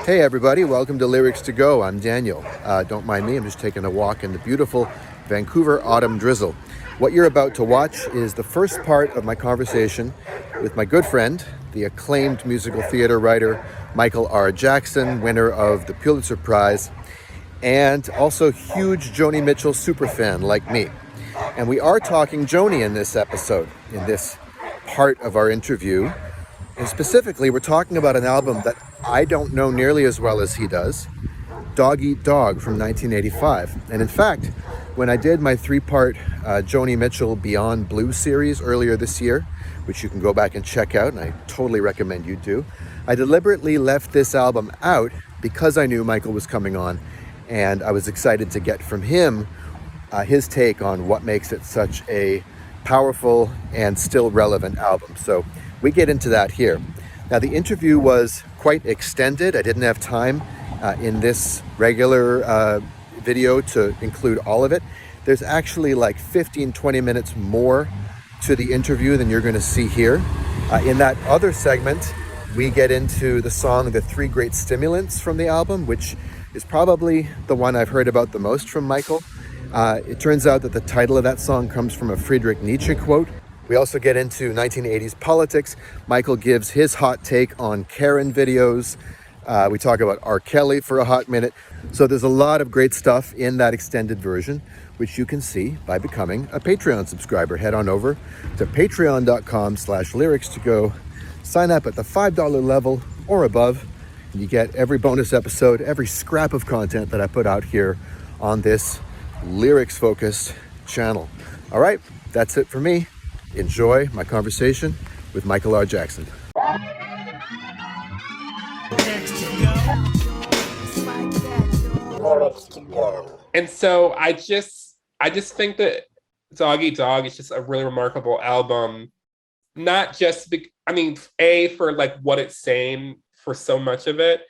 Hey everybody, welcome to Lyrics to Go. I'm Daniel. Don't mind me, I'm just taking a walk in the beautiful Vancouver autumn drizzle. What you're about to watch is the first part of my conversation with my good friend, the acclaimed musical theater writer Michael R. Jackson, winner of the Pulitzer Prize, and also huge Joni Mitchell superfan like me. And we are talking Joni in this episode, in this part of our interview. And specifically, we're talking about an album that I don't know nearly as well as he does, Dog Eat Dog from 1985. And in fact, when I did my three-part Joni Mitchell Beyond Blue series earlier this year, which you can go back and check out, and I totally recommend you do, I deliberately left this album out because I knew Michael was coming on, and I was excited to get from him his take on what makes it such a powerful and still relevant album. So we get into that here. Now, the interview was quite extended. I didn't have time in this regular video to include all of it. There's actually like 15-20 minutes more to the interview than you're going to see here. In that other segment, we get into the song The Three Great Stimulants from the album, which is probably the one I've heard about the most from Michael. It turns out that the title of that song comes from a Friedrich Nietzsche quote. We also get into 1980s politics. Michael gives his hot take on Karen videos. We talk about R. Kelly for a hot minute. So there's a lot of great stuff in that extended version, which you can see by becoming a Patreon subscriber. Head on over to patreon.com/lyrics to go. Sign up at the $5 level or above, and you get every bonus episode, every scrap of content that I put out here on this lyrics-focused channel. All right, that's it for me. Enjoy my conversation with Michael R. Jackson. And so I just think that Dog Eat Dog is just a really remarkable album. Not just for like what it's saying for so much of it,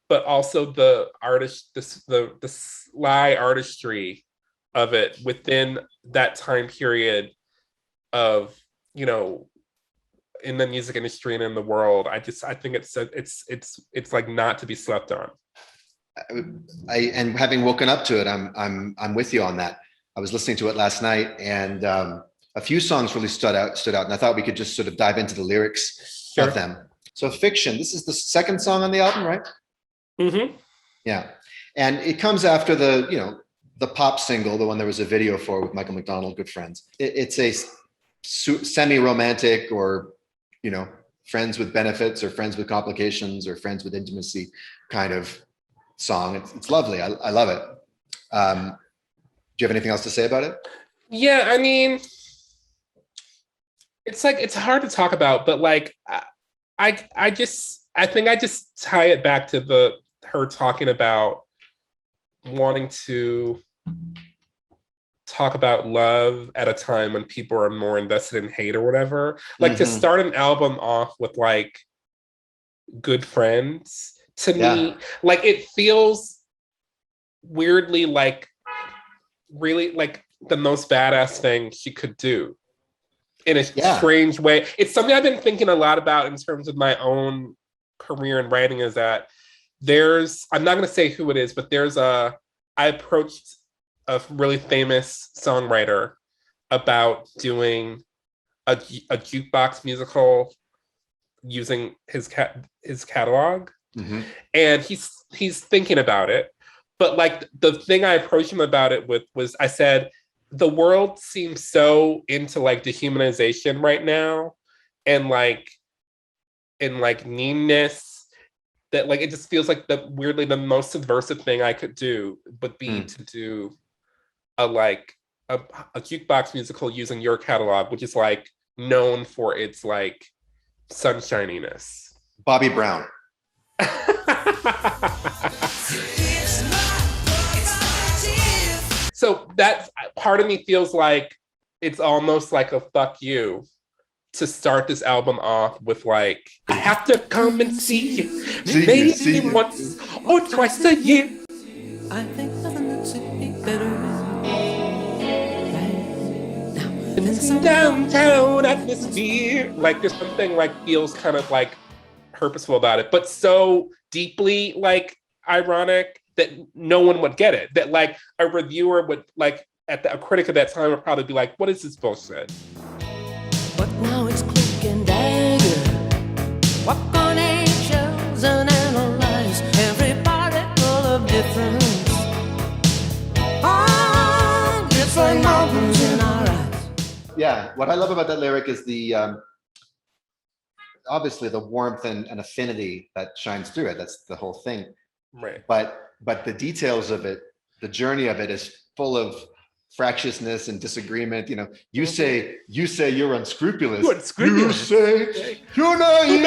but also the sly artistry of it within that time period of, in the music industry and in the world. I think it's like not to be slept on. And having woken up to it, I'm with you on that. I was listening to it last night, and a few songs really stood out, and I thought we could just sort of dive into the lyrics of them. So, Fiction. This is the second song on the album, right? Mm-hmm. Yeah, and it comes after the pop single, the one there was a video for with Michael McDonald, Good Friends. It's a semi-romantic, or friends with benefits, or friends with complications, or friends with intimacy kind of song. It's lovely. I love it. Do you have anything else to say about it? Yeah, it's hard to talk about, but like I think I just tie it back to her talking about wanting to talk about love at a time when people are more invested in hate or whatever. Like to start an album off with like Good Friends, to me, like it feels weirdly like really like the most badass thing she could do in a strange way. It's something I've been thinking a lot about in terms of my own career in writing, is that I'm not going to say who it is, but I approached a really famous songwriter about doing a jukebox musical using his catalog. Mm-hmm. And he's thinking about it. But like the thing I approached him about it with was, I said, the world seems so into like dehumanization right now and like meanness, that like it just feels like weirdly the most subversive thing I could do would be to do a jukebox musical using your catalog, which is like known for its like sunshininess. Bobby Brown. So that part of me feels like it's almost like a fuck you to start this album off with like, I have to come and see you, maybe once or twice a year. I think nothing could be better right now. And it's some downtown atmosphere. Like there's something like feels kind of like purposeful about it, but so deeply like ironic that no one would get it. That like a reviewer would like a critic at that time would probably be like, "What is this bullshit?" But now it's cloak and dagger. Walk on eggshells and analyze every particle of difference. Ah, it's like mountains in our eyes. Yeah, what I love about that lyric is the obviously the warmth and affinity that shines through it. That's the whole thing. Right. But the details of it, the journey of it is full of fractiousness and disagreement. You know, you say you're unscrupulous. You're unscrupulous. You say you're naive.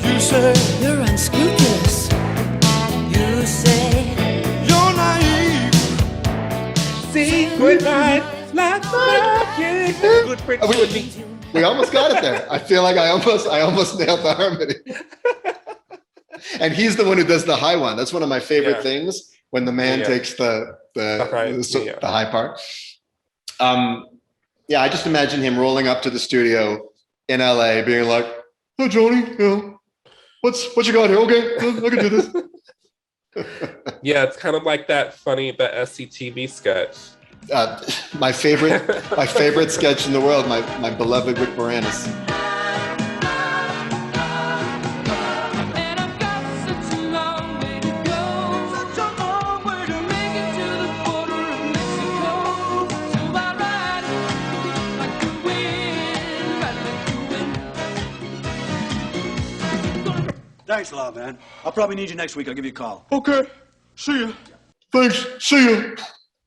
You say you're unscrupulous. You say you're naive. Secret life, like magic. Good for you. We almost got it there. I feel like I almost nailed the harmony. And he's the one who does the high one. That's one of my favorite things, when the man takes the high part. I just imagine him rolling up to the studio in LA being like, "Oh, Joni, you know, what you got here? Okay, I can do this." Yeah, it's kind of like the SCTV sketch. My favorite sketch in the world, my beloved Rick Moranis. Thanks a lot, man. I'll probably need you next week. I'll give you a call. Okay, see ya. Thanks, see ya.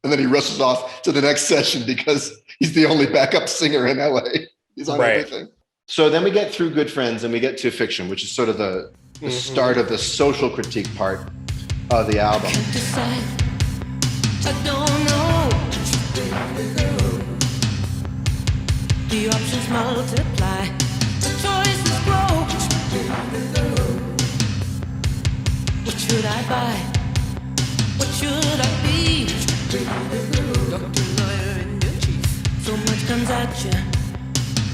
And then he rushes off to the next session because he's the only backup singer in LA. He's on everything. So then we get through Good Friends and we get to Fiction, which is sort of the start of the social critique part of the album. I don't know. The options multiply. The choices grow. What should I buy? What should I be? Doctor, lawyer, and your chief. So much comes at you.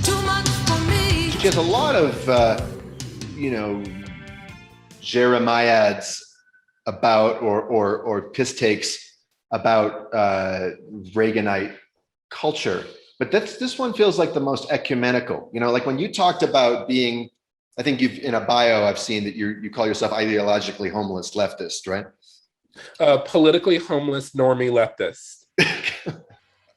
Too much for me. She has a lot of, Jeremiads about or piss takes about Reaganite culture. But this one feels like the most ecumenical. You know, like when you talked about being, I think you've in a bio I've seen that you call yourself ideologically homeless leftist, right? Politically homeless normie leftist.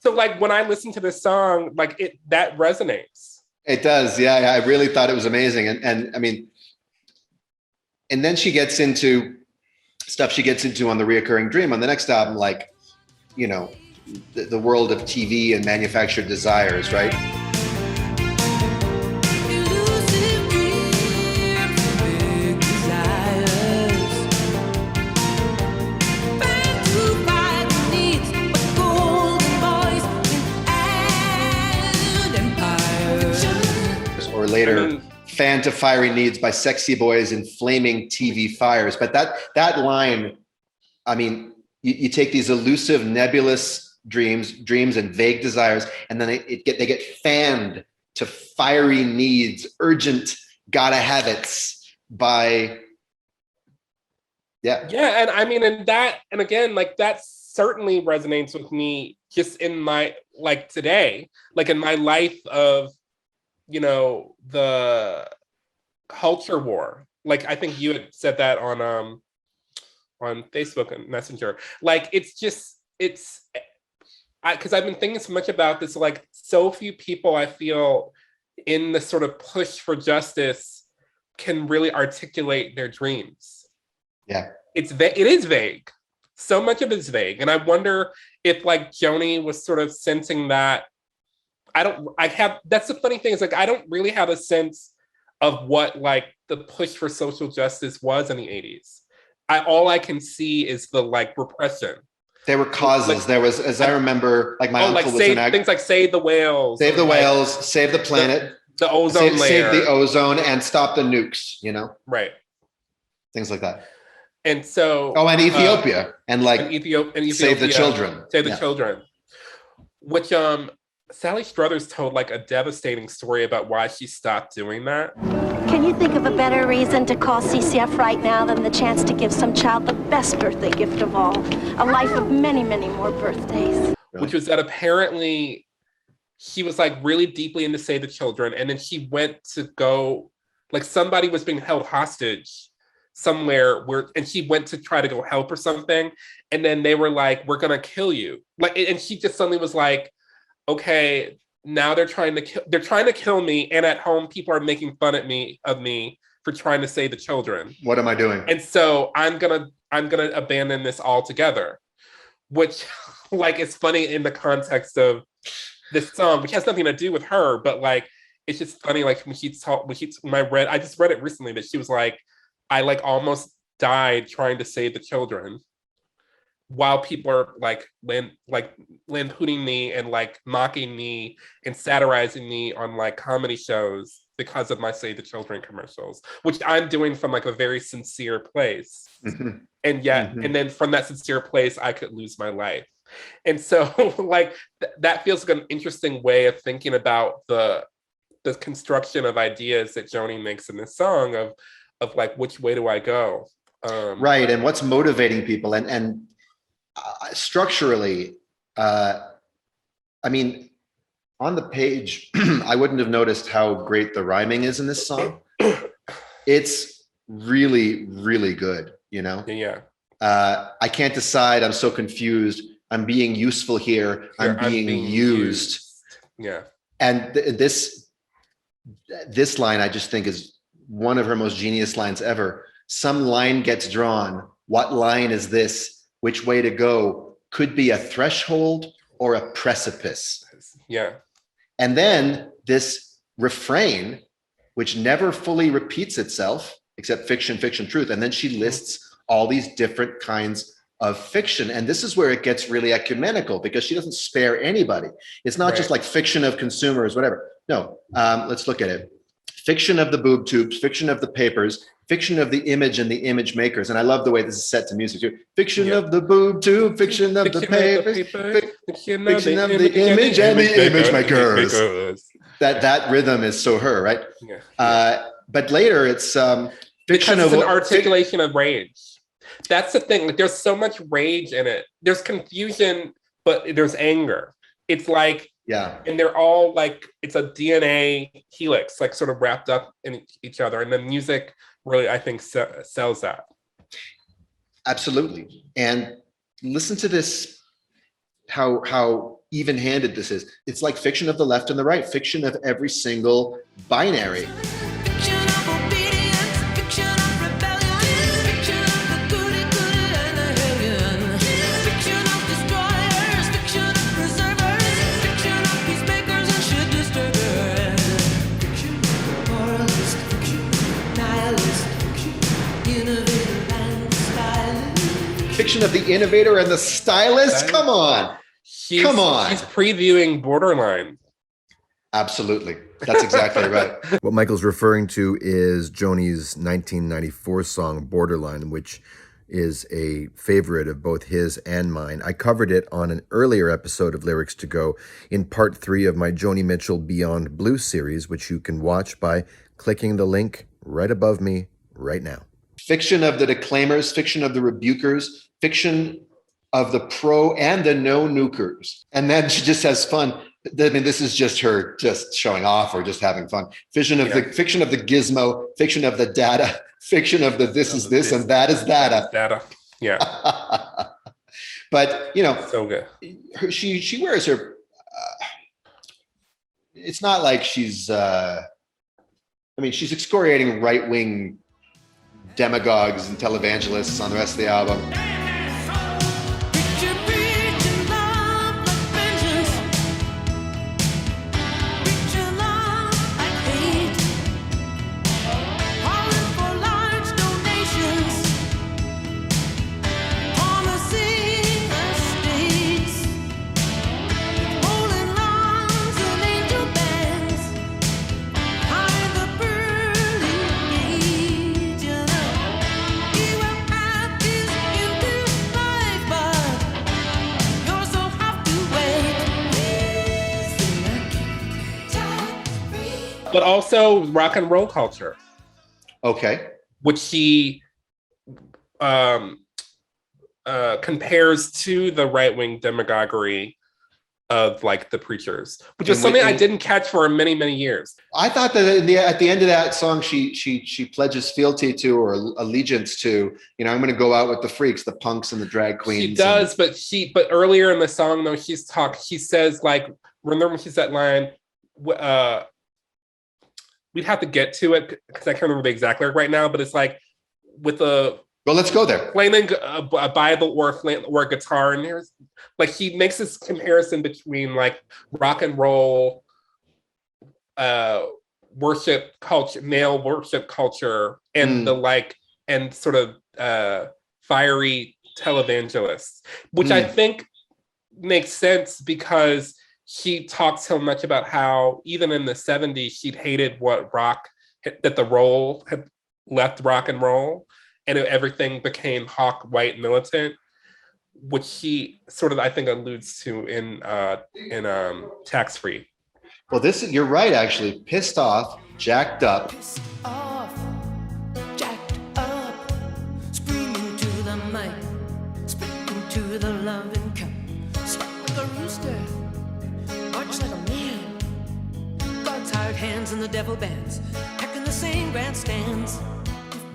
So like when I listen to this song, like that resonates. It does, yeah. I really thought it was amazing, and I mean, and then she gets into stuff she gets into on the Reoccurring Dream on the next album, like, you know, the world of TV and manufactured desires, right? Or later, fan to fiery needs by sexy boys in flaming TV fires. But that line, I mean, you take these elusive, nebulous dreams and vague desires, and then they get fanned to fiery needs, urgent, gotta have it's by, yeah. And I mean, and again, like that certainly resonates with me just in my, like today, like in my life of, you know, the culture war. Like I think you had said that on Facebook and Messenger. Like because I've been thinking so much about this, like so few people I feel in the sort of push for justice can really articulate their dreams. Yeah. It is vague. So much of it is vague. And I wonder if like Joni was sort of sensing that. That's the funny thing is like, I don't really have a sense of what like the push for social justice was in the 80s. All I can see is the like repression. There were causes. Like, there was, as I remember, like my uncle was things like save the whales. Save the whales, save the planet. The ozone layer. Save the ozone and stop the nukes, you know? Right. Things like that. And so... and Ethiopia. And like, Ethiopia, save the children. Save the children. Which, Sally Struthers told like a devastating story about why she stopped doing that. Can you think of a better reason to call CCF right now than the chance to give some child the best birthday gift of all? A life of many, many more birthdays. Which was that apparently she was like really deeply into Save the Children, and then she went to go, like somebody was being held hostage somewhere and she went to try to go help or something, and then they were like, we're gonna kill you. Like, and she just suddenly was like, okay, now they're trying to kill me, and at home people are making fun of me for trying to save the children. What am I doing? And so I'm gonna abandon this altogether, which like is funny in the context of this song, which has nothing to do with her, but like it's just funny. Like when I just read it recently that she was like, I like almost died trying to save the children, while people are like lampooning me and like mocking me and satirizing me on like comedy shows because of my Save the Children commercials, which I'm doing from like a very sincere place. Mm-hmm. And yet, Mm-hmm. and then from that sincere place, I could lose my life. And so like that feels like an interesting way of thinking about the construction of ideas that Joni makes in this song of like, which way do I go? Right, and what's motivating people, and structurally, I mean, on the page, I wouldn't have noticed how great the rhyming is in this song. It's really, really good, you know? Yeah. I can't decide, I'm so confused, I'm being useful here, I'm being used. Yeah. And this line I just think is one of her most genius lines ever. Some line gets drawn. What line is this? Which way to go? Could be a threshold or a precipice. Yeah. And then this refrain, which never fully repeats itself, except fiction, fiction, truth. And then she lists all these different kinds of fiction. And this is where it gets really ecumenical, because she doesn't spare anybody. It's not just like fiction of consumers, whatever. No, let's look at it. Fiction of the boob tubes, fiction of the papers, fiction of the image and the image makers. And I love the way this is set to music too. Fiction of the boob tube, fiction of the papers, fiction of the image and the image makers. That rhythm is so her, right? Yeah. But later it's fiction of an articulation of rage. That's the thing. Like, there's so much rage in it. There's confusion, but there's anger. It's like, yeah, and they're all like, it's a DNA helix, like sort of wrapped up in each other. And the music really, I think, sells that. Absolutely. And listen to this, how even-handed this is. It's like fiction of the left and the right, fiction of every single binary. Fiction of the innovator and the stylist. Come on. Come on. She's previewing Borderline. Absolutely. That's exactly right. What Michael's referring to is Joni's 1994 song Borderline, which is a favorite of both his and mine. I covered it on an earlier episode of Lyrics to Go in part 3 of my Joni Mitchell Beyond Blue series, which you can watch by clicking the link right above me right now. Fiction of the declaimers, fiction of the rebukers, fiction of the pro and the no nukers. And then she just has fun. I mean, this is just her just showing off or just having fun. Fiction of the gizmo, fiction of the data, fiction of the this is this and that is data. Data. Yeah. But, you know, so good. She wears her, it's not like she's, she's excoriating right-wing demagogues and televangelists on the rest of the album. but also rock and roll culture, Okay. which she compares to the right-wing demagoguery of like the preachers, which is something I didn't catch for many, many years. I thought that at the end of that song, she pledges fealty to or allegiance to, I'm going to go out with the freaks, the punks and the drag queens. She does, but earlier in the song though, she says like, remember she's that line, we'd have to get to it because I can't remember the exact lyric right now, but it's like with a well, let's go there. Playing a Bible or a guitar, and there's like he makes this comparison between like rock and roll worship culture, male worship culture, and the like, and sort of fiery televangelists, which I think makes sense because she talks so much about how even in the 70s she'd hated that the roll had left rock and roll. And everything became hawk white militant, which she sort of I think alludes to in Tax Free. Well, you're right actually. Pissed off, jacked up. Pissed off, jacked up, screaming to the mic, speaking to the loving cup, stuck like a rooster, march like a man. God's hired hands and the devil bands, packing the same grandstands.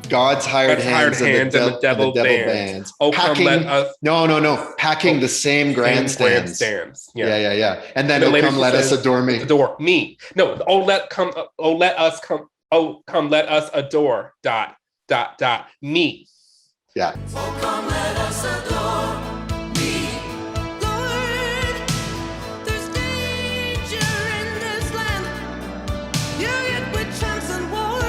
God's hired hands and the devil bands. Oh, packing, come let us. No. Packing the same grandstands. Yeah. And then come let us adore me. Adore me. No. Let us come. Oh, come let us adore. ... Me. Yeah. Oh, come let us adore me. Lord, there's danger in this land. You get with chance and wars.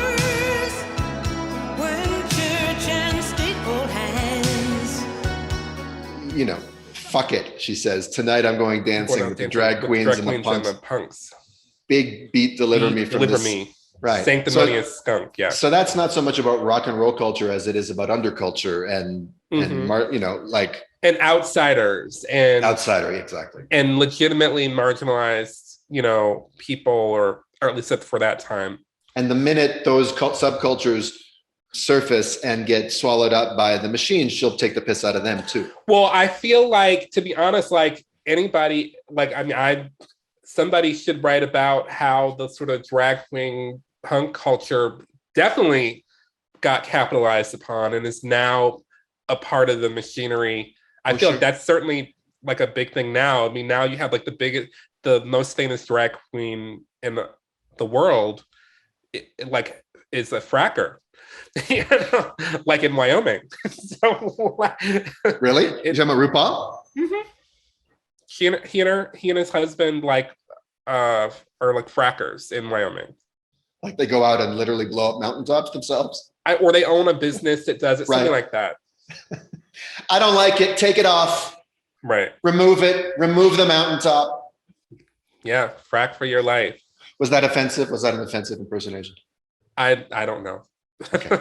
Fuck it, she says. Tonight I'm going dancing with the drag queens and the punks. Big beat, deliver me from this. Me. Right. Sanctimonious skunk, yeah. So that's not so much about rock and roll culture as it is about underculture and outsiders and exactly. And legitimately marginalized, people or at least for that time. And the minute those subcultures surface and get swallowed up by the machines, she'll take the piss out of them too. Well, I feel like, to be honest, like anybody, somebody should write about how the sort of drag queen punk culture definitely got capitalized upon and is now a part of the machinery. I feel like that's certainly like a big thing now. I mean, now you have like the most famous drag queen in the world, is a fracker. Like in Wyoming. Really? You're talking about RuPaul? Mm-hmm. He and his husband are like frackers in Wyoming. Like they go out and literally blow up mountaintops themselves? Or they own a business that does it, something like that. I don't like it. Take it off. Right. Remove it. Remove the mountaintop. Yeah. Frack for your life. Was that offensive? Was that an offensive impersonation? I don't know. Okay.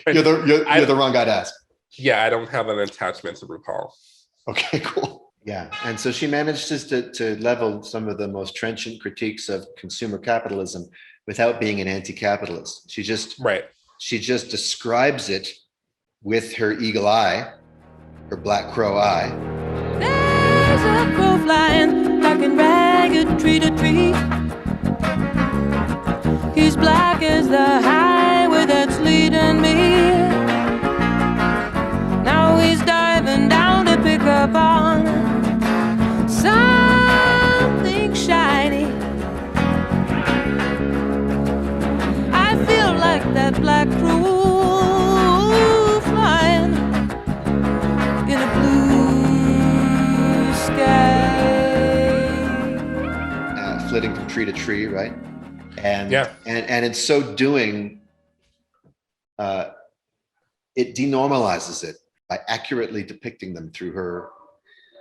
You're the wrong guy to ask. Yeah, I don't have an attachment to RuPaul. Okay, cool. Yeah, and so she manages to level some of the most trenchant critiques of consumer capitalism without being an anti-capitalist. She just describes it with her eagle eye, her black crow eye. There's a crow flying like a ragged tree to tree. He's black as the highway that's leading me. Now he's diving down to pick up on something shiny. I feel like that black crow flying in a blue sky. Flitting from tree to tree, right? And in so doing, it denormalizes it by accurately depicting them through her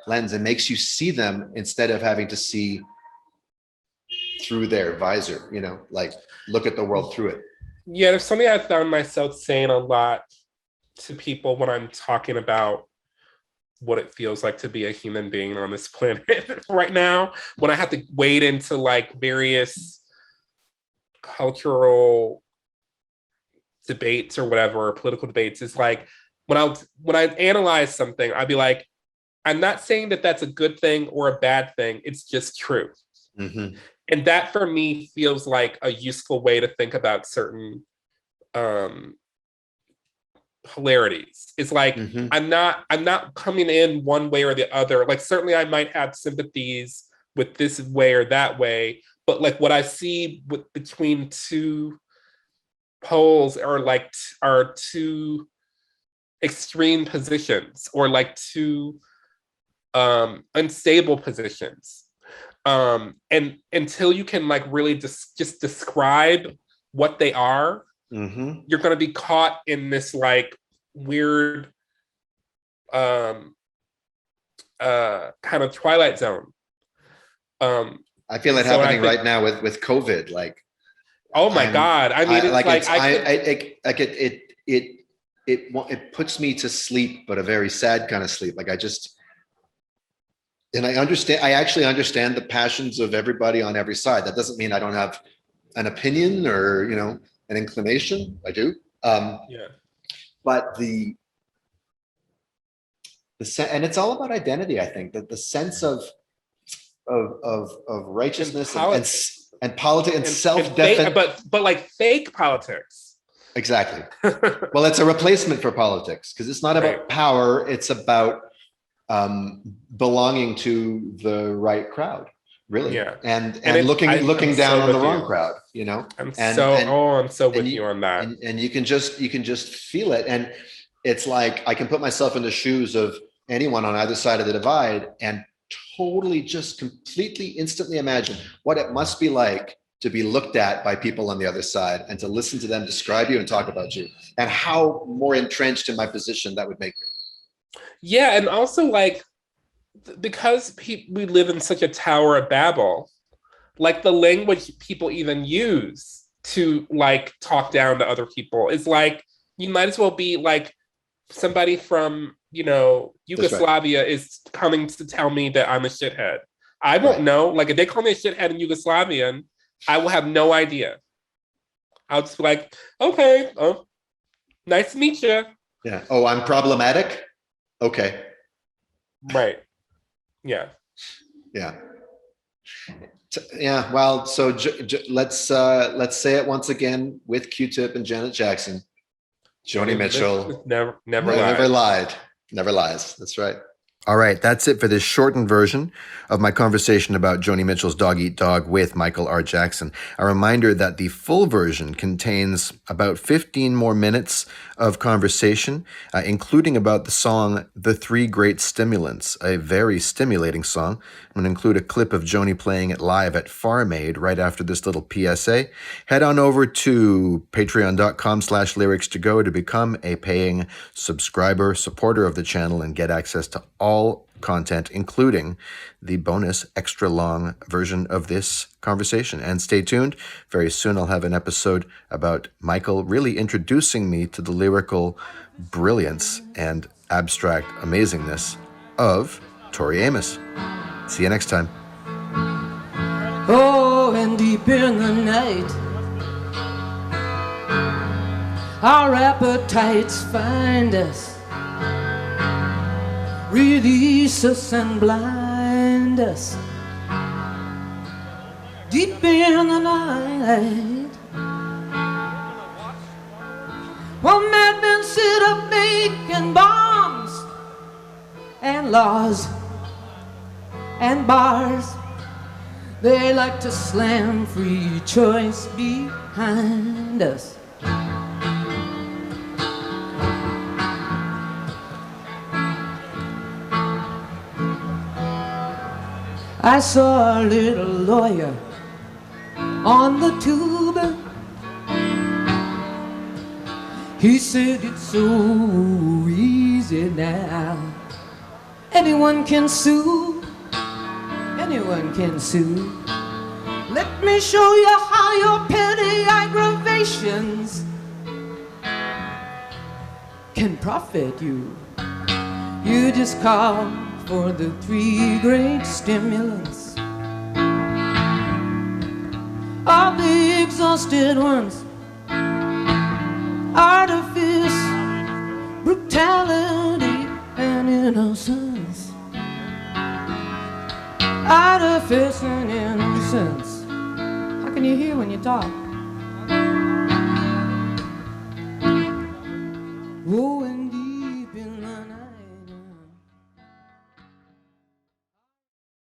lens and makes you see them instead of having to see through their visor, look at the world through it. Yeah, there's something I found myself saying a lot to people when I'm talking about what it feels like to be a human being on this planet right now, when I have to wade into various cultural debates or whatever, or political debates, is like when I analyze something, I'd be like, I'm not saying that that's a good thing or a bad thing. It's just true. Mm-hmm. And that for me feels like a useful way to think about certain polarities. It's like Mm-hmm. I'm not coming in one way or the other. Like certainly I might have sympathies with this way or that way, but like what I see between two poles are two extreme positions, or like two unstable positions. And until you can like really just describe what they are, Mm-hmm. you're going to be caught in this like weird kind of twilight zone. I feel it So I happening think- right now with COVID. Like, Oh my God! I mean, it puts me to sleep, but a very sad kind of sleep. Like I actually understand the passions of everybody on every side. That doesn't mean I don't have an opinion or, you know, an inclination. I do. Yeah. But and it's all about identity. I think that the sense of righteousness and politics and self-definition, but like fake politics. Exactly. Well, it's a replacement for politics because it's not about Right. power. It's about belonging to the right crowd, really. Yeah. And I'm looking so down on the with wrong you. crowd, you know. I'm And so with and you on that. And you can just feel it. And it's like I can put myself in the shoes of anyone on either side of the divide and totally just completely instantly imagine what it must be like to be looked at by people on the other side and to listen to them describe you and talk about you, and how more entrenched in my position that would make me. Yeah, and also like because we live in such a Tower of Babel, like the language people even use to like talk down to other people is like you might as well be like somebody from, you know, Yugoslavia is coming to tell me that I'm a shithead. I won't know. Like if they call me a shithead in Yugoslavian, I will have no idea. I'll just be like, okay, oh, nice to meet you. Yeah. Oh, I'm problematic. Okay. Right. Yeah. Yeah. Yeah. Well, so let's say it once again with Q-Tip and Janet Jackson. Joni Mitchell never lied. Never lies. That's right. All right, that's it for this shortened version of my conversation about Joni Mitchell's Dog Eat Dog with Michael R. Jackson. A reminder that the full version contains about 15 more minutes of conversation, including about the song The Three Great Stimulants, a very stimulating song. I'm going to include a clip of Joni playing it live at Farm Aid right after this little PSA. Head on over to patreon.com/lyrics to go to become a paying subscriber, supporter of the channel, and get access to all content, including the bonus extra long version of this conversation. And stay tuned. Very soon I'll have an episode about Michael really introducing me to the lyrical brilliance and abstract amazingness of Tori Amos. See you next time. Oh, and deep in the night, our appetites find us, release us and blind us. Deep in the night, while madmen sit up making bombs and laws and bars, they like to slam free choice behind us. I saw a little lawyer on the tube. He said it's so easy now. Anyone can sue. Anyone can sue. Let me show you how your petty aggravations can profit you. You just call for the three great stimulants of the exhausted ones. Artifice, brutality, and innocence. Artifice and innocence. How can you hear when you talk? Oh, and